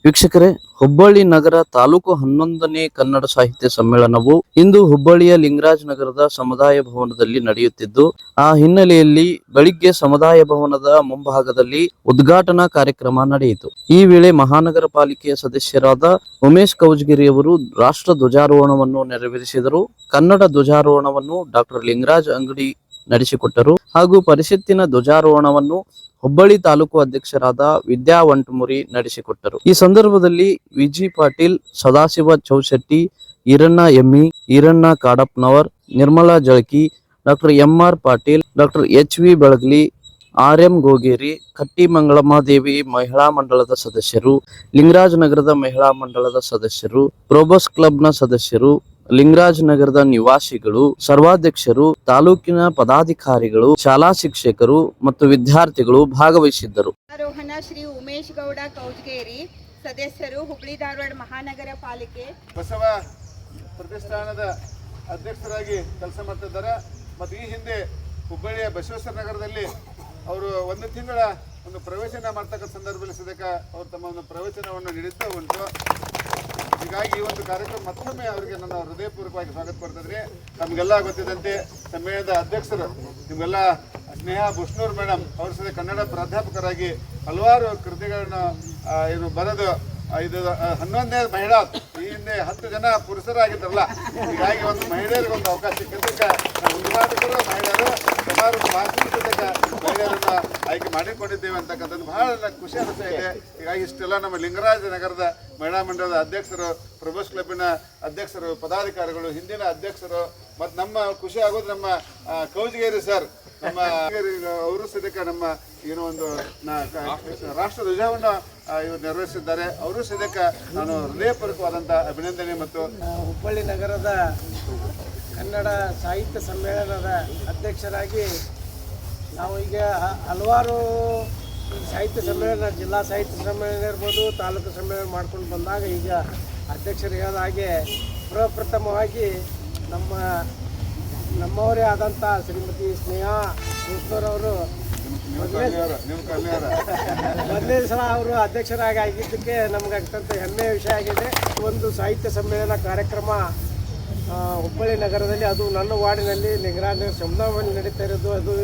ವೀಕ್ಷಕರೇ, ಹುಬ್ಬಳ್ಳಿ ನಗರ ತಾಲೂಕು 11ನೇ ಕನ್ನಡ ಸಾಹಿತ್ಯ ಸಮ್ಮೇಳನವು ಇಂದು ಹುಬ್ಬಳ್ಳಿಯ ಲಿಂಗರಾಜ್ ನಗರದ ಸಮುದಾಯ ಭವನದಲ್ಲಿ ನಡೆಯುತ್ತಿದ್ದು, ಆ ಹಿನ್ನೆಲೆಯಲ್ಲಿ ಬೆಳಿಗ್ಗೆ ಸಮುದಾಯ ಭವನದ ಮುಂಭಾಗದಲ್ಲಿ ಉದ್ಘಾಟನಾ ಕಾರ್ಯಕ್ರಮ ನಡೆಯಿತು. ಈ ವೇಳೆ ಮಹಾನಗರ ಪಾಲಿಕೆಯ ಸದಸ್ಯರಾದ ಉಮೇಶ್ ಕೌಜಗಿರಿಯವರು ರಾಷ್ಟ್ರ ಧ್ವಜಾರೋಹಣವನ್ನು ನೆರವೇರಿಸಿದರು. ಕನ್ನಡ ಧ್ವಜಾರೋಹಣವನ್ನು ಡಾಕ್ಟರ್ ಲಿಂಗರಾಜ್ ಅಂಗಡಿ ನಡೆಸಿಕೊಟ್ಟರು ಹಾಗೂ ಪರಿಷತ್ತಿನ ಧ್ವಜಾರೋಹಣವನ್ನು ಹುಬ್ಬಳ್ಳಿ ತಾಲೂಕು ಅಧ್ಯಕ್ಷರಾದ ವಿದ್ಯಾ ವಂಟಮುರಿ ನಡೆಸಿಕೊಟ್ಟರು. ಈ ಸಂದರ್ಭದಲ್ಲಿ Viji Patil, Sadashiva Chowshetti, Iranna Emmi, Iranna Kadappanavar, Nirmala Jalaki, doctor MR Patil, doctor HV. Belagali, RM. Gogeri, ಕಟ್ಟಿ ಮಂಗಳಮಾದೇವಿ ಮಹಿಳಾ ಮಂಡಳದ ಸದಸ್ಯರು, ಲಿಂಗರಾಜ್ ನಗರದ ಮಹಿಳಾ ಮಂಡಳದ ಸದಸ್ಯರು, ಪ್ರೋಬಸ್ ಕ್ಲಬ್ನ ಸದಸ್ಯರು, ಲಿಂಗರಾಜ್ ನಗರದ ನಿವಾಸಿಗಳು, ಸರ್ವಾಧ್ಯಕ್ಷರು, ತಾಲೂಕಿನ ಪದಾಧಿಕಾರಿಗಳು, ಶಾಲಾ ಶಿಕ್ಷಕರು ಮತ್ತು ವಿದ್ಯಾರ್ಥಿಗಳು ಭಾಗವಹಿಸಿದ್ದರು. ಆರೋಹಣ ಶ್ರೀ ಉಮೇಶ್ ಗೌಡ ಕೌಜಗೇರಿ, ಸದಸ್ಯರು, ಹುಬ್ಬಳ್ಳಿ ಧಾರವಾಡ ಮಹಾನಗರ ಪಾಲಿಕೆ. ಬಸವ ಪ್ರತಿಷ್ಠಾನದ ಅಧ್ಯಕ್ಷರಾಗಿ ಕೆಲಸ ಮಾಡ್ತಿದ್ದಾರೆ ಮತ್ತು ಈ ಹಿಂದೆ ಹುಬ್ಬಳ್ಳಿಯ ಬಸವೇಶ್ವರ ನಗರದಲ್ಲಿ ಅವರು ಒಂದು ತಿಂಗಳ ಒಂದು ಪ್ರವಚನ ಮಾಡ್ತಕ್ಕಂಥ ಸಂದರ್ಭದಲ್ಲಿ ಸದ್ಯಕ್ಕೆ ಅವರು ತಮ್ಮ ಒಂದು ಪ್ರವಚನವನ್ನು ನೀಡುತ್ತಾ ಉಂಟು. ಹೀಗಾಗಿ ಈ ಒಂದು ಕಾರ್ಯಕ್ರಮ ಮತ್ತೊಮ್ಮೆ ಅವರಿಗೆ ನನ್ನ ಹೃದಯಪೂರ್ವಕವಾಗಿ ಸ್ವಾಗತ ಕೊಡ್ತಿದ್ರೆ. ನಮಗೆಲ್ಲ ಗೊತ್ತಿದ್ದಂತೆ ಸಮ್ಮೇಳನದ ಅಧ್ಯಕ್ಷರು ನಿಮಗೆಲ್ಲ ಸ್ನೇಹ ಬುಷ್ಣೂರ್ ಮೇಡಮ್ ಅವರು ಸಹ ಕನ್ನಡ ಪ್ರಾಧ್ಯಾಪಕರಾಗಿ ಹಲವಾರು ಕೃತಿಗಳನ್ನ ಬರೆದು ಇದು 11ನೇ ಮಹಿಳಾ, ಈ ಹಿಂದೆ 10 ಜನ ಪುರುಷರಾಗಿದ್ದಾರಲ್ಲ, ಹೀಗಾಗಿ ಒಂದು ಮಹಿಳೆಯರಿಗೆ ಒಂದು ಅವಕಾಶ ಸಿಕ್ಕಿದ್ದಕ್ಕೆ ಉದ್ಘಾಟಕರು ಮಹಿಳೆಯರು ಸುಮಾರು ಭಾಷಣಕ್ಕೆ ಮಹಿಳೆಯರನ್ನ ಆಯ್ಕೆ ಮಾಡಿಕೊಂಡಿದ್ದೇವೆ ಅಂತಕ್ಕಂಥದ್ದು ಬಹಳ ಖುಷಿ ಅನಿಸ್ತಾ ಇದೆ. ಹೀಗಾಗಿ ಇಷ್ಟೆಲ್ಲ ನಮ್ಮ ಲಿಂಗರಾಜ ನಗರದ ಮಹಿಳಾ ಮಂಡಲದ ಅಧ್ಯಕ್ಷರು, ಪ್ರಭೋಸ್ ಕ್ಲಬ್ಬಿನ ಅಧ್ಯಕ್ಷರು, ಪದಾಧಿಕಾರಿಗಳು, ಹಿಂದಿನ ಅಧ್ಯಕ್ಷರು ಮತ್ತು ನಮ್ಮ ಖುಷಿ ಆಗೋದು ನಮ್ಮ ಕೌಜಗೇರಿ ಸರ್, ನಮ್ಮ ಅವರು ಸದ್ಯಕ್ಕೆ ನಮ್ಮ ಏನೋ ಒಂದು ರಾಷ್ಟ್ರ ಧ್ವಜವನ್ನು ಇವರು ನೆರವೇರಿಸಿದ್ದಾರೆ. ಅವರು ಸದ್ಯಕ್ಕೆ ನಾನು ಹೃದಯಪೂರ್ವಕವಾದಂಥ ಅಭಿನಂದನೆ. ಮತ್ತು ಹುಬ್ಬಳ್ಳಿ ನಗರದ ಕನ್ನಡ ಸಾಹಿತ್ಯ ಸಮ್ಮೇಳನದ ಅಧ್ಯಕ್ಷರಾಗಿ ನಾವು ಈಗ ಹಲವಾರು ಸಾಹಿತ್ಯ ಸಮ್ಮೇಳನ, ಜಿಲ್ಲಾ ಸಾಹಿತ್ಯ ಸಮ್ಮೇಳನ ಇರ್ಬೋದು, ತಾಲೂಕು ಸಮ್ಮೇಳನ ಮಾಡ್ಕೊಂಡು ಬಂದಾಗ ಈಗ ಅಧ್ಯಕ್ಷರು ಹೇಳಿದ ಹಾಗೆ ಪ್ರಪ್ರಥಮವಾಗಿ ನಮ್ಮವರೇ ಆದಂಥ ಶ್ರೀಮತಿ ಸ್ನೇಹಾ ಕೃಷ್ಣರವರು ಮೊದಲನೇ ಸಲ ಅವರು ಅಧ್ಯಕ್ಷರಾಗಿ ಆಗಿದ್ದಕ್ಕೆ ನಮ್ಗೆ ಅತ್ಯಂತ ಹೆಮ್ಮೆಯ ವಿಷಯ ಆಗಿದೆ. ಒಂದು ಸಾಹಿತ್ಯ ಸಮ್ಮೇಳನ ಕಾರ್ಯಕ್ರಮ ಹುಬ್ಬಳ್ಳಿ ನಗರದಲ್ಲಿ, ಅದು ನನ್ನ ವಾರ್ಡಿನಲ್ಲಿ ಲಿಂಗರಾಜ್ ಸಮುದಾಯದಲ್ಲಿ ನಡೀತಾ ಇರೋದು, ಅದು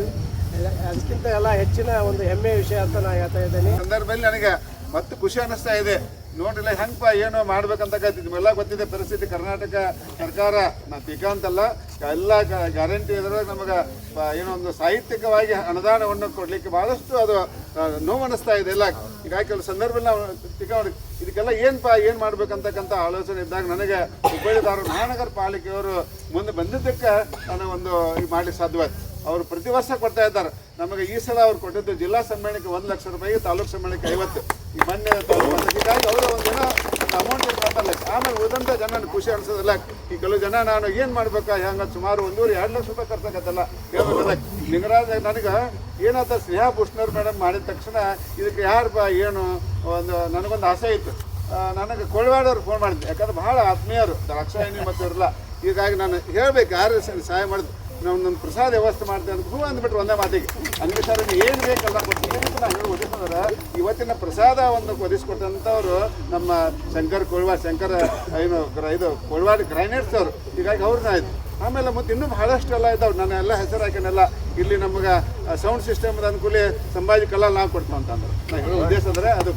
ಅದಕ್ಕಿಂತ ಎಲ್ಲ ಹೆಚ್ಚಿನ ಒಂದು ಹೆಮ್ಮೆಯ ವಿಷಯ ಅಂತ ನಾನು ಹೇಳ್ತಾ ಇದ್ದೇನೆ. ಸಂದರ್ಭದಲ್ಲಿ ನನಗೆ ಮತ್ತೆ ಖುಷಿ ಅನ್ನಿಸ್ತಾ ಇದೆ. ನೋಡಿಲ್ಲ ಹೆಂಗಪ್ಪ ಏನೋ ಮಾಡ್ಬೇಕಂತ ನಿಮ್ಮೆಲ್ಲ ಗೊತ್ತಿದೆ ಪರಿಸ್ಥಿತಿ. ಕರ್ನಾಟಕ ಸರ್ಕಾರ ಅಂತಲ್ಲ, ಎಲ್ಲ ಗ್ಯಾರಂಟಿ ಇದ್ರೊಳಗೆ ನಮಗೆ ಏನೋ ಒಂದು ಸಾಹಿತ್ಯಿಕವಾಗಿ ಅನುದಾನವನ್ನು ಕೊಡಲಿಕ್ಕೆ ಭಾಳಷ್ಟು ಅದು ನೋವು ಅನ್ನಿಸ್ತಾ ಇದೆ ಎಲ್ಲ. ಹೀಗಾಗಿ ಕೆಲವು ಸಂದರ್ಭದಲ್ಲಿ ನಾವು ಇದಕ್ಕೆಲ್ಲ ಏನು ಮಾಡ್ಬೇಕಂತಕ್ಕಂಥ ಆಲೋಚನೆ ಇದ್ದಾಗ ನನಗೆ ಹುಬ್ಬಳ್ಳಿ ಧಾರವಾಡ ಮಹಾನಗರ ಪಾಲಿಕೆಯವರು ಮುಂದೆ ಬಂದಿದ್ದಕ್ಕೆ ನಾನು ಒಂದು ಮಾಡಲಿಕ್ಕೆ ಸಾಧ್ಯವಾಯ್ತು. ಅವರು ಪ್ರತಿ ವರ್ಷ ಕೊಡ್ತಾ ಇದ್ದಾರೆ. ನಮಗೆ ಈ ಸಲ ಅವ್ರು ಕೊಟ್ಟಿದ್ದು ಜಿಲ್ಲಾ ಸಮ್ಮೇಳನಕ್ಕೆ 1 ಲಕ್ಷ ರೂಪಾಯಿ, ತಾಲೂಕು ಸಮ್ಮೇಳನಕ್ಕೆ 50, ಈ ಮೊನ್ನೆ ತಾಲೂಕು. ಹೀಗಾಗಿ ಅವರು ಒಂದಿನ ಅಮೌಂಟ್ ಮಾತಾಡಲ್ಲ. ಆಮೇಲೆ ಉಳಿದಂಥ ಜನ ಖುಷಿ ಅನಿಸೋದಿಲ್ಲ. ಈ ಕೆಲವು ಜನ ನಾನು ಏನು ಮಾಡ್ಬೇಕಾ ಹೆಂಗೆ ಸುಮಾರು 1.5-2 ಲಕ್ಷ ರೂಪಾಯಿ ಖರ್ಚಾಗತ್ತಲ್ಲ ಹೇಳ್ಬೇಕಲ್ಲ. ಲಿಂಗರಾಜ್ ನನಗೆ ಏನಾಯ್ತ ಸ್ನೇಹ ಬುಷ್ಣರ್ ಮೇಡಮ್ ಮಾಡಿದ ತಕ್ಷಣ ಇದಕ್ಕೆ ಯಾರಪ್ಪ ಏನು ನನಗೊಂದು ಆಸೆ ಇತ್ತು. ನನಗೆ ಕೊಳವಾಡವ್ರು ಫೋನ್ ಮಾಡಿದ್ದೆ, ಯಾಕಂದ್ರೆ ಭಾಳ ಆತ್ಮೀಯರು ದ್ರಾಕ್ಷಾಯಣಿ ಮತ್ತು ಇರಲ್ಲ. ಹೀಗಾಗಿ ನಾನು ಹೇಳ್ಬೇಕು ಯಾರು ಸಹಾಯ ಮಾಡಿದ್ದು, ನಾವು ನನ್ನ ಪ್ರಸಾದ ವ್ಯವಸ್ಥೆ ಮಾಡ್ತೇವೆ ಅಂತ ಹೂ ಅಂದ್ಬಿಟ್ರು ಒಂದೇ ಮಾತಿಗೆ. ಹಂಗೆ ಸರ್ ಏನು ಬೇಕಲ್ಲ ಕೊಡ್ತೀನಿ ಅಂತ ನಾನು ಹೇಳಿ ಒದಿಸ್ಕೊಂಡ್ರೆ ಇವತ್ತಿನ ಪ್ರಸಾದ ಒಂದು ಒದಿಸ್ಕೊಟ್ಟಂಥವ್ರು ನಮ್ಮ ಇದು ಕೊಳವಾಡಿ ಗ್ರೈನೇಟ್ಸ್ ಅವರು. ಹೀಗಾಗಿ ಅವ್ರನ್ನ ಆಯ್ತು. ಆಮೇಲೆ ಮತ್ತು ಇನ್ನೂ ಬಹಳಷ್ಟು ಎಲ್ಲ ಇದ್ದಾವೆ, ನಾನು ಎಲ್ಲ ಹೆಸರು ಹಾಕಿನೆಲ್ಲ. ಇಲ್ಲಿ ನಮಗೆ ಸೌಂಡ್ ಸಿಸ್ಟಮ್ ಅನುಕೂಲ ಸಂಭಾಜಿ ಕಲಾ ನಾವು ಕೊಡ್ತೇವೆ ಅಂತಂದ್ರೆ ನಾನು ಹೇಳೋ ಉದ್ದೇಶ ಅಂದರೆ ಅದು.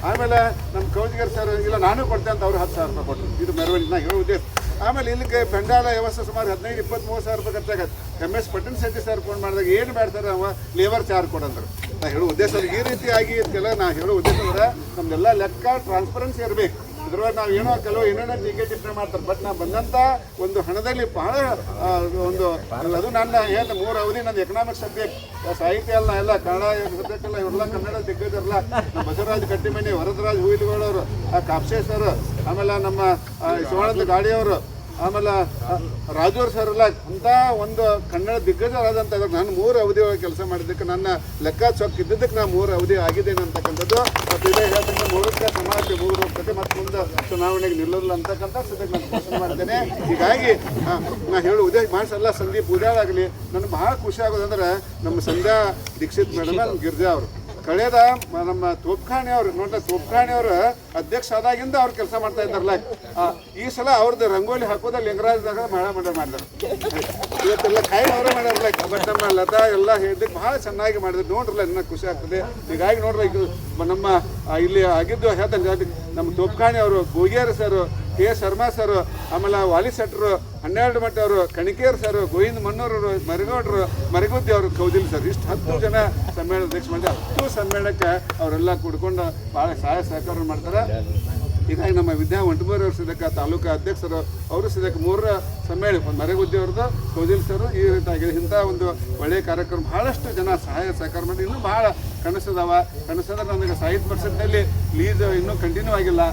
ಆಮೇಲೆ ನಮ್ಮ ಕೌಜಗೇರಿ ಸರ್ ಇಲ್ಲ ನಾನು ಕೊಡ್ತೇನೆ ಅಂತ ಅವ್ರು 10,000 ರೂಪಾಯಿ ಕೊಟ್ಟರು. ಇದು ಮೆರವಣಿಗೆ ನಾನು ಹೇಳೋ ಉದ್ದೇಶ. ಆಮೇಲೆ ಇಲ್ಲಿಗೆ ಪೆಂಡಾಲ ವ್ಯವಸ್ಥೆ ಸುಮಾರು 15-23 ರೂಪಾಯಿ ಖರ್ಚಾಗತ್ತೆ. MS ಪಟ್ಟಣ ಶೆಟ್ಟಿ ಸರ್ ಫೋನ್ ಮಾಡಿದಾಗ ಏನು ಮಾಡ್ತಾರೆ ಅವ ಲೇಬರ್ ಚಾರ್ಜ್ ಕೊಡಂದ್ರೆ ನಾ ಹೇಳೋ ಉದ್ದೇಶ. ಈ ರೀತಿಯಾಗಿ ಇದಕ್ಕೆಲ್ಲ ನಾ ಹೇಳೋ ಉದ್ದೇಶ ಅಂದ್ರೆ ನಮ್ದೆಲ್ಲ ಲೆಕ್ಕ ಟ್ರಾನ್ಸ್ಪರೆನ್ಸಿ ಇರಬೇಕು. ಇದ್ರೊಳಗೆ ನಾವು ಏನೋ ಕೆಲವು ಏನೇನೋ ಟೀಕೆ ಟಿಪ್ಪಣಿ ಮಾಡ್ತಾರೆ. ಬಟ್ ನಾವು ಬಂದಂಥ ಒಂದು ಹಣದಲ್ಲಿ ಭಾಳ ಒಂದು ಅದು ನನ್ನ ಏನು 3 ಅವಧಿ ನಂದು ಎಕನಾಮಿಕ್ಸ್ ಸಬ್ಜೆಕ್ಟ್, ಸಾಹಿತ್ಯ ಅಲ್ಲ, ಎಲ್ಲ ಕನ್ನಡ ಸಬ್ಜೆಕ್ಟೆಲ್ಲ ಇವರೆಲ್ಲ ಕನ್ನಡ ದಿಗ್ಗಜರಲ್ಲ. ನಮ್ಮ ಬಸವರಾಜ್ ಕಟ್ಟಿಮನಿ, ವರದರಾಜ್ ಹೂವಿಲುಗಳವರು, ಕಾಪ್ಸೆ ಸರ್, ಆಮೇಲೆ ನಮ್ಮ ಶಿವಾನಂದ ಗಾಡಿಯವರು, ಆಮೇಲೆ ರಾಜೂರ್ ಸರ್ ಎಲ್ಲ ಅಂತ ಒಂದು ಕನ್ನಡ ದಿಗ್ಗಜರಾದಂಥ ನಾನು 3 ಅವಧಿ ಒಳಗೆ ಕೆಲಸ ಮಾಡಿದ್ದಕ್ಕೆ ನನ್ನ ಲೆಕ್ಕ ಚೊಕ್ಕಿದ್ದಕ್ಕೆ ನಾನು 3 ಅವಧಿ ಆಗಿದ್ದೇನೆ ಅಂತಕ್ಕಂಥದ್ದು. ಮತ್ತು ಇದೇ ಹೇಳ್ತಕ್ಕಂಥ 3ಕ್ಕೆ ಸಮಾಜಕ್ಕೆ 3 ಹೋಗ್ತದೆ ಮತ್ತು ಮುಂದೆ ಚುನಾವಣೆಗೆ ನಿಲ್ಲೋದಿಲ್ಲ ಅಂತಕ್ಕಂಥ ಸದ್ಯಕ್ಕೆ ನಾನು ಘೋಷಣೆ ಮಾಡ್ತೇನೆ. ಹೀಗಾಗಿ ನಾನು ಹೇಳೋ ಉದ್ದೇಶ ಮಾಡಿಸಲ್ಲ. ಸಂದೀಪ್ ಉದ್ಯಾಳಾಗಲಿ ನನಗೆ ಭಾಳ ಖುಷಿ ಆಗೋದಂದ್ರೆ ನಮ್ಮ ಸಂಧ್ಯಾ ದೀಕ್ಷಿತ್ ಮೇಡಮ್, ಗಿರ್ಜಾ ಅವರು ಕಳೆದ ನಮ್ಮ ತೋಪ್ಖಾಣೆಯವರು ನೋಡ್ರಿ, ತೋಪ್ಖಾಣೆಯವರು ಅಧ್ಯಕ್ಷ ಆದಾಗಿಂದ ಅವ್ರು ಕೆಲಸ ಮಾಡ್ತಾ ಇದ್ದಾರಲ್ಲ. ಈ ಸಲ ಅವ್ರದ್ದು ರಂಗೋಲಿ ಹಾಕೋದ ಲಿಂಗರಾಜದಾಗ ಮಹಿಳಾ ಮಂಡಳ ಮಾಡಿದ್ರು. ಇವತ್ತೆಲ್ಲ ಕಾಯಿ ಅವರೇ ಮಾಡ್ಯಾರಲ್ಲ. ಬಟ್ ನಮ್ಮ ಲತಾ ಎಲ್ಲ ಹೇಳಿದ್ದಕ್ಕೆ ಭಾಳ ಚೆನ್ನಾಗಿ ಮಾಡಿದ್ರು. ನೋಡ್ರಲ್ಲ, ಇನ್ನೂ ಖುಷಿ ಆಗ್ತದೆ. ಹೀಗಾಗಿ ನೋಡ್ರಿ, ಈಗ ನಮ್ಮ ಇಲ್ಲಿ ಆಗಿದ್ದು ಹೇಳ್ತಾನೆ ನಮ್ಮ ತೋಪ್ಖಾಣೆ ಅವರು, ಗೋಗೇರ್ ಸರ್, ಕೆ ಶರ್ಮಾ ಸರ್, ಆಮೇಲೆ ವಾಲಿ ಸೆಟ್ರು, 12 ಮಠ ಅವರು, ಕಣಿಕೇರ್ ಸರ್, ಗೋವಿಂದ ಮನ್ನೂರವರು, ಮರಿಗೌಡರು, ಮರಿಗುದ್ದಿ ಅವರು, ಕೌದಿಲ್ ಸರ್, ಇಷ್ಟು 10 ಜನ ಸಮ್ಮೇಳನ ಅಧ್ಯಕ್ಷ ಮಾಡಿದ್ದಾರೆ. 10 ಸಮ್ಮೇಳನಕ್ಕೆ ಅವರೆಲ್ಲ ಕೂಡ್ಕೊಂಡು ಭಾಳ ಸಹಾಯ ಸಹಕಾರ ಮಾಡ್ತಾರೆ. ಹೀಗಾಗಿ ನಮ್ಮ ವಿದ್ಯಾ ವಂಟಮೂರಿ ಅವ್ರ ಸದ್ಯಕ್ಕೆ ತಾಲೂಕು ಅಧ್ಯಕ್ಷರು ಅವರು ಸದ್ಯಕ್ಕೆ 3 ಸಮ್ಮೇಳನ, ಮರಿಗುದ್ದಿ ಅವ್ರದ್ದು, ಕೌದಿಲ್ ಸರ್, ಈ ರೀತಿಯಾಗಿದೆ. ಇಂಥ ಒಂದು ಒಳ್ಳೆಯ ಕಾರ್ಯಕ್ರಮ ಭಾಳಷ್ಟು ಜನ ಸಹಾಯ ಸಹಕಾರ ಮಾಡಿ ಇನ್ನೂ ಭಾಳ ಕನಸದಾವ. ಕನಸಂದ್ರೆ ನನಗೆ ಸಾಹಿತ್ಯ ಪರಿಷತ್ನಲ್ಲಿ ಲೀಸ್ ಇನ್ನೂ ಕಂಟಿನ್ಯೂ ಆಗಿಲ್ಲ.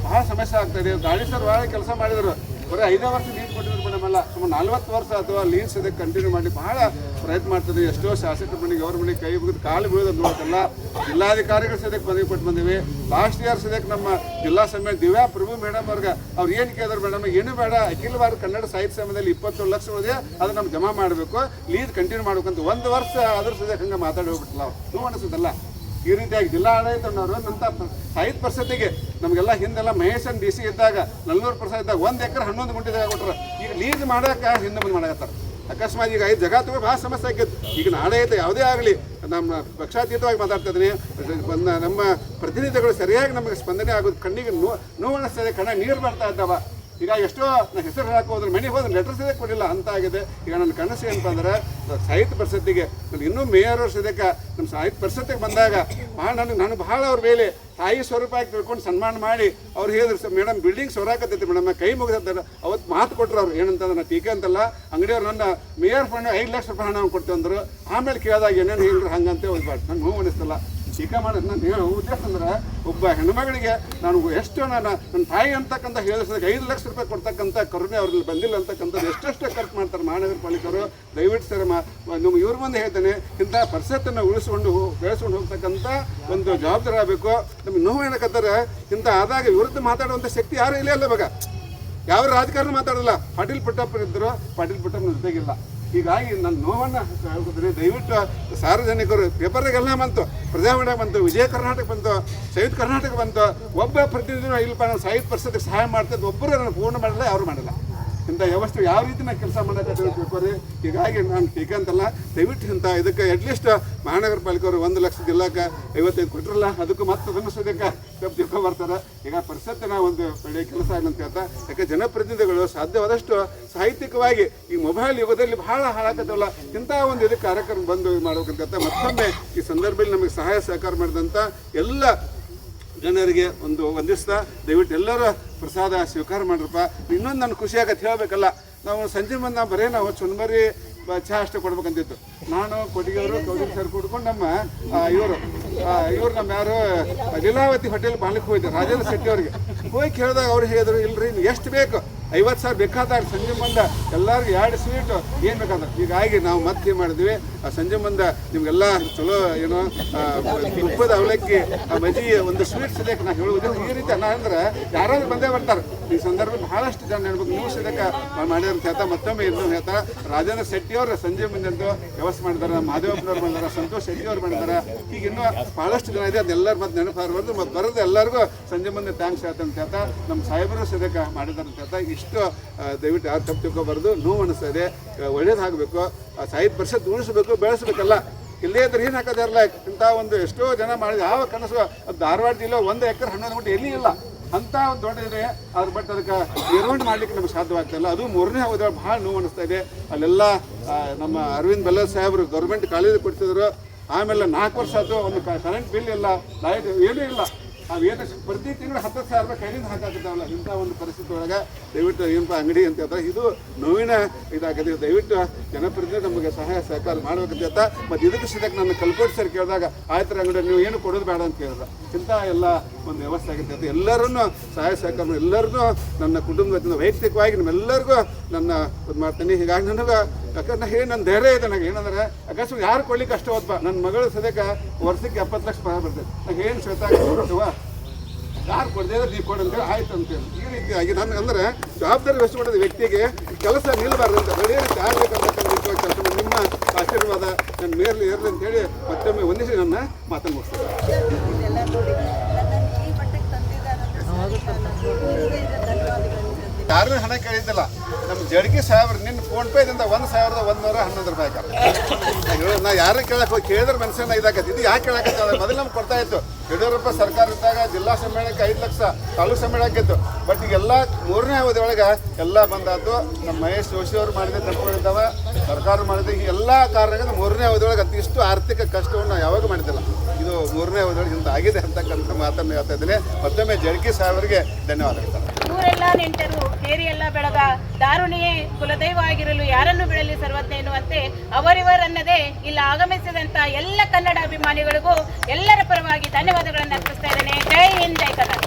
ಭಾಳ ಸಮಸ್ಯೆ ಆಗ್ತಾಯಿದೆ. ಗಾಳಿ ಸರ್ ಭಾಳ ಕೆಲಸ ಮಾಡಿದರು. ಬರೀ 5 ವರ್ಷ ಲೀಸ್ ಕೊಟ್ಟಿದ್ರು ಮೇಡಮಲ್ಲ, ಸುಮಾರು 40 ವರ್ಷ ಅಥವಾ ಲೀಸ್ ಇದಕ್ಕೆ ಕಂಟಿನ್ಯೂ ಮಾಡಿ ಭಾಳ ಪ್ರಯತ್ನ ಮಾಡ್ತಿದ್ವಿ. ಎಷ್ಟೋ ಶಾಸಕರ ಮನೆಗೆ ಅವ್ರ ಮನೆಗೆ ಕೈ ಮುಗಿದು ಕಾಲು ಬೀಳೋದು ನೋಡ್ತಲ್ಲ. ಜಿಲ್ಲಾಧಿಕಾರಿಗಳ ಸದ್ಯಕ್ಕೆ ಪದವಿ ಕೊಟ್ಟು ಬಂದಿವಿ. ಲಾಸ್ಟ್ ಇಯರ್ ಸದ್ಯಕ್ಕೆ ನಮ್ಮ ಜಿಲ್ಲಾ ಸಮ್ಮೇಳನ ದಿವ್ಯಾ ಪ್ರಭು ಮೇಡಮ್ ಅವ್ರಿಗೆ ಅವ್ರು ಏನು ಕೇಳಿದ್ರು, ಮೇಡಮ್ ಏನು ಬೇಡ, ಅಖಿಲ ಭಾರತ ಕನ್ನಡ ಸಾಹಿತ್ಯ ಸಮ್ಮೇಳನದಲ್ಲಿ 27 ಲಕ್ಷ ಇದೆ, ಅದು ನಮ್ಗೆ ಜಮಾ ಮಾಡಬೇಕು, ಲೀಸ್ ಕಂಟಿನ್ಯೂ ಮಾಡ್ಬೇಕಂತ 1 ವರ್ಷ ಅದ್ರ ಸದ್ಯಕ್ಕೆ ಹಂಗೆ ಮಾತಾಡಿ ಹೋಗ್ಬಿಟ್ಟಲ್ಲ. ನೀವು ಅನಿಸುತ್ತಲ್ಲ. ಈ ರೀತಿಯಾಗಿ ಜಿಲ್ಲಾ ಆಡಳಿತನವರು ನಂತ ಸಾಹಿತ್ಯ ಪರಿಷತ್ತಿಗೆ ನಮಗೆಲ್ಲ ಹಿಂದೆಲ್ಲ ಮಹೇಶನ್ DC ಇದ್ದಾಗ 400% ಇದ್ದಾಗ 1 ಎಕರೆ 11 ಗುಂಟೆದಾಗ ಕೊಟ್ಟರು. ಈಗ ಲೀಸ್ ಮಾಡೋಕೆ ಹಿಂದೆ ಮುಂದೆ ಮಾಡಕತ್ತಾರೆ. ಅಕಸ್ಮಾತ್ ಈಗ ಐದು ಜಗತ್ತು ಭಾಳ ಸಮಸ್ಯೆ ಆಗಿದ್ದು. ಈಗ ಆಡಳಿತ ಯಾವುದೇ ಆಗಲಿ ನಮ್ಮ ಪಕ್ಷಾತೀತವಾಗಿ ಮಾತಾಡ್ತಾ ಇದ್ದೀನಿ. ನಮ್ಮ ಪ್ರತಿನಿಧಿಗಳು ಸರಿಯಾಗಿ ನಮಗೆ ಸ್ಪಂದನೆ ಆಗೋದು ಕಣ್ಣಿಗೆ ನೋವು ಅನಿಸ್ತದೆ. ಕಣ್ಣ ನೀರು ಬರ್ತಾ ಇದ್ದಾವ. ಈಗ ಎಷ್ಟೋ ಹೆಸರು ಹೇಳಕ್ಕೆ ಹೋದ್ರೆ ಮನೆಗೆ ಹೋದ್ರೆ ಲೆಟರ್ ಸದ್ಯಕ್ಕೆ ಕೊಡಲಿಲ್ಲ ಅಂತ ಆಗಿದೆ. ಈಗ ನನ್ನ ಕನಸು ಏನಪ್ಪ ಅಂದ್ರೆ ಸಾಹಿತ್ಯ ಪರಿಷತ್ತಿಗೆ ನಾನು ಇನ್ನೂ ಮೇಯರ್ ಅವ್ರ ಸದ್ಯಕ್ಕೆ ನಮ್ಮ ಸಾಹಿತ್ಯ ಪರಿಷತ್ತಿಗೆ ಬಂದಾಗ ಭಾಳ ನಾನು ಭಾಳ ಅವ್ರ ಮೇಲೆ ತಾಯಿ ಸ್ವರೂಪವಾಗಿ ತಿಳ್ಕೊಂಡು ಸನ್ಮಾನ ಮಾಡಿ ಅವ್ರು ಹೇಳಿದ್ರು, ಮೇಡಮ್ ಬಿಲ್ಡಿಂಗ್ ಸೊರಾಕತ್ತೈತಿ ಮೇಡಮ್, ಕೈ ಮುಗಿದಾರೆ. ಅವತ್ತು ಮಾತು ಕೊಟ್ಟರು ಅವ್ರು. ಏನಂತಂದ್ರೆ ನಾನು ಟೀಕೆ ಅಂತಲ್ಲ, ಅಂಗಡಿಯವ್ರು ನನ್ನ ಮೇಯರ್ ಫಂಡ್ 5 ಲಕ್ಷ ರೂಪಾಯಿ ಹಣ ಕೊಡ್ತೀವಿ ಅಂದರು. ಆಮೇಲೆ ಕೇಳಿದಾಗ ಏನೇನು ಹೇಳಿದ್ರು ಹಂಗಂತೆ ಹೋಗ್ಬಾರ್ದು. ನಂಗೆ ನೋವು ಅನಿಸ್ತಲ್ಲ. ಟೀಕೆ ಮಾಡೋದು ನಾನು ಹೇಳೋ ಉದ್ದೇಶ ಅಂದ್ರೆ ಒಬ್ಬ ಹೆಣ್ಮಗಳಿಗೆ ನಾನು ಎಷ್ಟು ನನ್ನ ತಾಯಿ ಅಂತಕ್ಕಂಥ ಹೇಳಿದಾಗ 5 ಲಕ್ಷ ರೂಪಾಯಿ ಕೊಡ್ತಕ್ಕಂಥ ಕರುಣೆ ಅವ್ರಲ್ಲಿ ಬಂದಿಲ್ಲ ಅಂತಕ್ಕಂಥದ್ದು ಎಷ್ಟೆಷ್ಟು ಖರ್ಚು ಮಾಡ್ತಾರೆ ಮಹಾನಗರ ಪಾಲಿಕೆಯವರು. ದಯವಿಟ್ಟು ಸರ್ ನಿಮ್ಮ ಇವ್ರ ಮುಂದೆ ಹೇಳ್ತೇನೆ, ಇಂಥ ಪರಿಸರವನ್ನು ಉಳಿಸ್ಕೊಂಡು ಬೆಳೆಸ್ಕೊಂಡು ಹೋಗ್ತಕ್ಕಂಥ ಒಂದು ಜವಾಬ್ದಾರಿ ಆಗಬೇಕು. ನಮಗೆ ನೋವು ಏನಕ್ಕಂತಾರೆ, ಇಂಥ ಆದಾಗ ವಿರುದ್ಧ ಮಾತಾಡುವಂಥ ಶಕ್ತಿ ಯಾರೂ ಇಲ್ಲ ಅಲ್ಲ. ಇವಾಗ ಯಾವ ರಾಜಕಾರಣ ಮಾತಾಡಲ್ಲ. ಪಾಟೀಲ್ ಪುಟ್ಟಪ್ಪ ಇದ್ದರು, ಪಾಟೀಲ್ ಪುಟ್ಟಪ್ಪನ ಜೊತೆಗಿಲ್ಲ. ಹೀಗಾಗಿ ನನ್ನ ನೋವನ್ನು ಹೇಳ್ಕೊತೀನಿ. ದಯವಿಟ್ಟು ಸಾರ್ವಜನಿಕರು ಪೇಪರ್ಗೆಲ್ಲ ಬಂತು, ಪ್ರಜಾವಾಣಿ ಬಂತು, ವಿಜಯ ಕರ್ನಾಟಕ ಬಂತು, ಸಂಯುಕ್ತ ಕರ್ನಾಟಕ ಬಂತು. ಒಬ್ಬ ಪ್ರತಿನಿಧಿನೂ ಇಲ್ಲಪ್ಪ ನಾನು ಸಾಹಿತ್ಯ ಪರಿಷತ್ತಿಗೆ ಸಹಾಯ ಮಾಡ್ತಿದ್ದು ಒಬ್ಬರು ನಾನು ಪೂರ್ಣ ಮಾಡಲ್ಲ, ಯಾರು ಮಾಡಲ್ಲ. ಇಂಥ ವ್ಯವಸ್ಥೆ ಯಾವ ರೀತಿ ನಾನು ಕೆಲಸ ಮಾಡೋಕ್ಕೆ ತಿಳ್ಕೊರಿ. ಹೀಗಾಗಿ ನಾನು ಟೀಕೆ ಅಂತಲ್ಲ, ದಯವಿಟ್ಟು ಇಂಥ ಇದಕ್ಕೆ ಅಟ್ಲೀಸ್ಟ್ ಮಹಾನಗರ ಪಾಲಿಕೆಯವರು 1 ಲಕ್ಷ ಜಿಲ್ಲಾಕ್ಕೆ 55 ಕೊಟ್ಟಿರಲ್ಲ, ಅದಕ್ಕೂ ಮತ್ತೆ ಅದನ್ನು ಸದ್ಯಕ್ಕೆ ತಪ್ಪು ತಿಳ್ಕೊಂಬರ್ತಾರೆ. ಈಗ ಪರಿಷತ್ತಿನ ಒಂದು ಒಳ್ಳೆಯ ಕೆಲಸ ಆಗಂತ ಹೇಳ್ತಾ, ಯಾಕೆ ಜನಪ್ರತಿನಿಧಿಗಳು ಸಾಧ್ಯವಾದಷ್ಟು ಸಾಹಿತ್ಯಿಕವಾಗಿ ಈ ಮೊಬೈಲ್ ಯುಗದಲ್ಲಿ ಭಾಳ ಹಾಳಾಕತ್ತವಲ್ಲ, ಇಂಥ ಒಂದು ಇದಕ್ಕೆ ಕಾರ್ಯಕ್ರಮ ಬಂದು ಮಾಡ್ಬೇಕಂತ ಮತ್ತೊಮ್ಮೆ ಈ ಸಂದರ್ಭದಲ್ಲಿ ನಮಗೆ ಸಹಾಯ ಸಹಕಾರ ಮಾಡಿದಂಥ ಎಲ್ಲ ಜನರಿಗೆ ವಂದಿಸ್ತಾ, ದಯವಿಟ್ಟು ಎಲ್ಲರೂ ಪ್ರಸಾದ ಸ್ವೀಕಾರ ಮಾಡ್ರಪ್ಪ. ಇನ್ನೊಂದು ನಾನು ಖುಷಿ ಆಗತ್ತೆ ಹೇಳಬೇಕಲ್ಲ, ನಾವು ಸಂಜೆ ಬಂದು ಬರೀ ನಾವು ಚುನ್ಮರಿ ಚಹಾ ಅಷ್ಟೇ ಕೊಡ್ಬೇಕಂತಿತ್ತು. ನಾನು ಕೊಟ್ಟಿಗೆಯವರು ಕೌದಿಲ್ ಸರ್ ಕೂಡ್ಕೊಂಡು ನಮ್ಮ ಇವರು ನಮ್ಮ ಯಾರು ಲೀಲಾವತಿ ಹೋಟೆಲ್ ಬಾಲಕ್ಕೆ ಹೋಗಿದ್ದೆ, ರಾಜೇಂದ್ರ ಶೆಟ್ಟಿ ಅವ್ರಿಗೆ ಹೋಗಿ ಕೇಳಿದಾಗ ಅವ್ರು ಹೇಳಿದ್ರು, ಇಲ್ರಿ ಎಷ್ಟು ಬೇಕು 50 ಸಾವಿರ ಬೇಕಾದಾಗ ಸಂಜೆ ಮುಂದೆ ಎಲ್ಲರಿಗೂ 2 ಸ್ವೀಟು ಏನು ಬೇಕಾದ್ರೆ. ಹೀಗಾಗಿ ನಾವು ಮತ್ತೆ ಮಾಡಿದ್ವಿ. ಸಂಜೆ ಮುಂದೆ ನಿಮಗೆಲ್ಲ ಚಲೋ ಏನೋ ತುಪ್ಪದ ಅವಲಕ್ಕಿ ಮಜ್ಜಿ ಒಂದು ಸ್ವೀಟ್ ಸದ್ಯಕ್ಕೆ ನಾನು ಹೇಳುವುದು ಈ ರೀತಿ ಅನ್ನ ಅಂದ್ರೆ ಯಾರಾದ್ರೂ ಬಂದೇ ಬರ್ತಾರೆ. ಈ ಸಂದರ್ಭದಲ್ಲಿ ಬಹಳಷ್ಟು ಜನ ಹೇಳ್ಬೇಕು, ನೀವು ಸದ್ಯಕ್ಕೆ ಮಾಡ್ಯಾರ ಅಂತ ಹೇಳ್ತಾ ಮತ್ತೊಮ್ಮೆ ಇನ್ನೂ ಹೇಳ್ತಾರೆ. ರಾಜೇಂದ್ರ ಶೆಟ್ಟಿ ಅವರು ಸಂಜೆ ಮುಂದೆ ಅಂತೂ ವ್ಯವಸ್ಥೆ ಮಾಡಿದ್ದಾರೆ, ಮಹಾದೇವಪ್ಪನವ್ರು ಮಾಡಿದ್ದಾರೆ, ಸಂತೋಷ್ ಶೆಟ್ಟಿ ಅವ್ರು ಮಾಡಿದ್ದಾರೆ. ಈಗ ಇನ್ನೂ ಭಾಳಷ್ಟು ಜನ ಇದೆ, ಅದೆಲ್ಲರೂ ಮತ್ತೆ ನೆನಪಾಗಬಾರ್ದು. ಮತ್ತು ಬರೋದು ಎಲ್ಲರಿಗೂ ಸಂಜೆ ಮುಂದೆ ಥ್ಯಾಂಕ್ಸ್ ಹೇಳ್ತಾ ಅಂತ ಹೇಳ್ತಾ ನಮ್ಮ ಸಾಹೇಬರು ಸದ್ಯಕ್ಕೆ ಮಾಡಿದ್ದಾರೆ ಅಂತ ಹೇಳ್ತಾ ಇಷ್ಟು ದಯವಿಟ್ಟು ಯಾರು ತಪ್ಪು ತಿಳ್ಕೊಬಾರ್ದು. ನೋವು ಅನಿಸ್ತಾ ಇದೆ. ಒಳ್ಳೇದಾಗಬೇಕು, ಸಾಹಿತ್ಯ ಪರಿಷತ್ ಉಳಿಸ್ಬೇಕು, ಬೆಳೆಸ್ಬೇಕಲ್ಲ. ಇಲ್ಲೇ ಇದ್ರೆ ಏನು ಹಾಕೋದಾರಲ್ಲ. ಇಂಥ ಒಂದು ಎಷ್ಟೋ ಜನ ಮಾಡಿದ ಯಾವ ಕನಸು ಧಾರವಾಡ ಜಿಲ್ಲೆ 1 ಎಕರೆ 11 ಗುಂಟೆ ಎಲ್ಲಿ ಇಲ್ಲ ಅಂತ ಒಂದು ದೊಡ್ಡ ಇದೆ. ಅದ್ರ ಬಟ್ ಅದಕ್ಕೆ ನಿರ್ವಹಣೆ ಮಾಡ್ಲಿಕ್ಕೆ ನಮ್ಗೆ ಸಾಧ್ಯವಾಗ್ತಾಯಿಲ್ಲ. ಅದು 3ನೇ ಅವಧಿಯಲ್ಲಿ ಭಾಳ ನೋವು ಅನಿಸ್ತಾ ಇದೆ. ಅಲ್ಲೆಲ್ಲ ನಮ್ಮ ಅರವಿಂದ್ ಬೆಲ್ಲರ್ ಸಾಹೇಬರು ಗೌರ್ಮೆಂಟ್ ಕಾಲೇಜ್ ಕೊಡ್ತಿದ್ರು. ಆಮೇಲೆ 4 ವರ್ಷ ಆಯ್ತು, ಒಂದು ಕರೆಂಟ್ ಬಿಲ್ ಇಲ್ಲ, ಲೈಟ್ ಏನೂ ಇಲ್ಲ. ಅವೇನು ಪ್ರತಿ ತಿಂಗಳು 10,000 ರೂಪಾಯಿ ಕೈಲಿಂದ ಹಾಕಾಗ್ತಾವಲ್ಲ. ಇಂಥ ಒಂದು ಪರಿಸ್ಥಿತಿ ಒಳಗೆ ದಯವಿಟ್ಟು ಏನಪ್ಪ ಅಂಗಡಿ ಅಂತ ಹೇಳ್ತಾರೆ, ಇದು ನೋವಿನ ಇದಾಗಿದೆ. ದಯವಿಟ್ಟು ಜನಪ್ರತಿನಿಧಿ ನಮಗೆ ಸಹಾಯ ಸಹಕಾರ ಮಾಡ್ಬೇಕಂತ ಹೇಳ್ತಾ, ಮತ್ತು ಇದಕ್ಕೆ ಸದ್ಯಕ್ಕೆ ನನ್ನ ಕಲ್ಕೋಟಿ ಸರ್ ಕೇಳಿದಾಗ ಆಯ್ತರ ಅಂಗಡಿ ನೀವು ಏನು ಕೊಡೋದು ಬೇಡ ಅಂತ ಕೇಳಿದ್ರೆ ಇಂಥ ಎಲ್ಲ ಒಂದು ವ್ಯವಸ್ಥೆ ಆಗುತ್ತೆ ಅಂತ ಎಲ್ಲರನ್ನೂ ಸಹಾಯ ಸಹಕಾರ ಎಲ್ಲರನ್ನೂ ನನ್ನ ಕುಟುಂಬದಿಂದ ವೈಯಕ್ತಿಕವಾಗಿ ನಿಮ್ಮೆಲ್ಲರಿಗೂ ನನ್ನ ಇದು ಮಾಡ್ತೀನಿ. ಹೀಗಾಗಿ ನನಗೆ ಯಾಕಂದ್ರೆ ಹೇಳಿ ನನ್ನ ಧೈರ್ಯ ಇದೆ. ನನಗೆ ಏನಂದ್ರೆ ಅಕಸ್ಮಾತ್ ಯಾರು ಕೊಡ್ಲಿಕ್ಕೆ ಅಷ್ಟು ಹೋದ್ಪ. ನನ್ನ ಮಗಳು ಸದ್ಯಕ್ಕೆ ವರ್ಷಕ್ಕೆ 70 ಲಕ್ಷ ಪಗಾರ ಬರ್ತದೆ. ನಂಗೆ ಏನು ಶ್ವೇತಾವ ಯಾರು ಕೊಡದೆ ನೀವು ಕೊಡಂತೇಳಿ ಆಯ್ತು ಅಂತೇಳಿ ಈ ರೀತಿಯಾಗಿ ನಾನು ಅಂದರೆ ಜವಾಬ್ದಾರಿ ವಹಿಸಿಕೊಂಡಿದ್ದ ವ್ಯಕ್ತಿಗೆ ಕೆಲಸ ನಿಲ್ಲಬಾರ್ದು ಅಂತ ಒಳ್ಳೆಯ ರೀತಿ ಆಗಬೇಕಂತಕ್ಕಂಥ ಕೆಲಸ ನಿಮ್ಮ ಆಶೀರ್ವಾದ ನನ್ನ ಮೇರ್ಲಿ ಇರಲಿ ಅಂತೇಳಿ ಮತ್ತೊಮ್ಮೆ ಒಂದಿಸಿ ನನ್ನ ಮಾತನ್ನು ಮುಗಿಸ್ತೀನಿ. ಯಾರೂ ಹಣ ಕೇಳಿದ್ದಿಲ್ಲ. ನಮ್ಮ ಜಡ್ಗಿ ಸಾಹೇಬ್ರು ನಿನ್ನ ಫೋನ್ಪೇದಿಂದ 1,111 ರೂಪಾಯಿ ಹಾಕಿ ನಾ ಯಾರು ಕೇಳಕ್ಕೆ ಹೋಗಿ ಕೇಳಿದ್ರೆ ಮನುಷ್ಯನ ಇದಾಕೈತಿ. ಇದು ಯಾಕೆ ಕೇಳಕತ್ತ ಮೊದಲು ನಮ್ಗೆ ಕೊಡ್ತಾ ಇತ್ತು. ಯಡಿಯೂರಪ್ಪ ಸರ್ಕಾರ ಇದ್ದಾಗ ಜಿಲ್ಲಾ ಸಮ್ಮೇಳನಕ್ಕೆ 5 ಲಕ್ಷ, ತಾಲೂಕು ಸಮ್ಮೇಳನಕ್ಕಿತ್ತು. ಬಟ್ ಈಗೆಲ್ಲ 3ನೇ ಅವಧಿ ಒಳಗೆ ಎಲ್ಲ ಬಂದಾದ್ದು. ನಮ್ಮ ಮಹೇಶ್ ಜೋಶಿ ಅವರು ಮಾಡಿದ ತಪ್ಪುಗಳಿದ್ದಾವೆ, ಸರ್ಕಾರ ಮಾಡಿದ ಈ ಎಲ್ಲ ಕಾರಣದಿಂದ 3ನೇ ಅವಧಿ ಒಳಗೆ ಅತಿಷ್ಟು ಆರ್ಥಿಕ ಕಷ್ಟವನ್ನು ಯಾವಾಗ ಮಾಡಿದ್ದಿಲ್ಲ. ಇದು 3ನೇ ಅವಧಿ ಒಳಗೆ ಇಂಥ ಆಗಿದೆ ಅಂತಕ್ಕಂಥ ಮಾತನ್ನು ಹೇಳ್ತಾ ಇದ್ದೀನಿ. ಮತ್ತೊಮ್ಮೆ ಜಡ್ಗಿ ಸಾಹೇಬರಿಗೆ ಧನ್ಯವಾದಗಳು. ಊರೆಲ್ಲ ನೆಂಟರು ಕೇರಿಯೆಲ್ಲ ಬೆಳಗ ದಾರುಣಿಯೇ ಕುಲದೈವ ಆಗಿರಲು ಯಾರನ್ನು ಬಿಡಲಿ ಸರ್ವಜ್ಞ ಎನ್ನುವಂತೆ ಅವರಿವರನ್ನದೇ ಇಲ್ಲಿ ಆಗಮಿಸಿದಂತ ಎಲ್ಲ ಕನ್ನಡ ಅಭಿಮಾನಿಗಳಿಗೂ ಎಲ್ಲರ ಪರವಾಗಿ ಧನ್ಯವಾದಗಳನ್ನು ಅರ್ಪಿಸ್ತಾ ಇದ್ದೇನೆ. ಜೈ ಹಿಂದ್, ಜೈ ಕನ್ನಡ.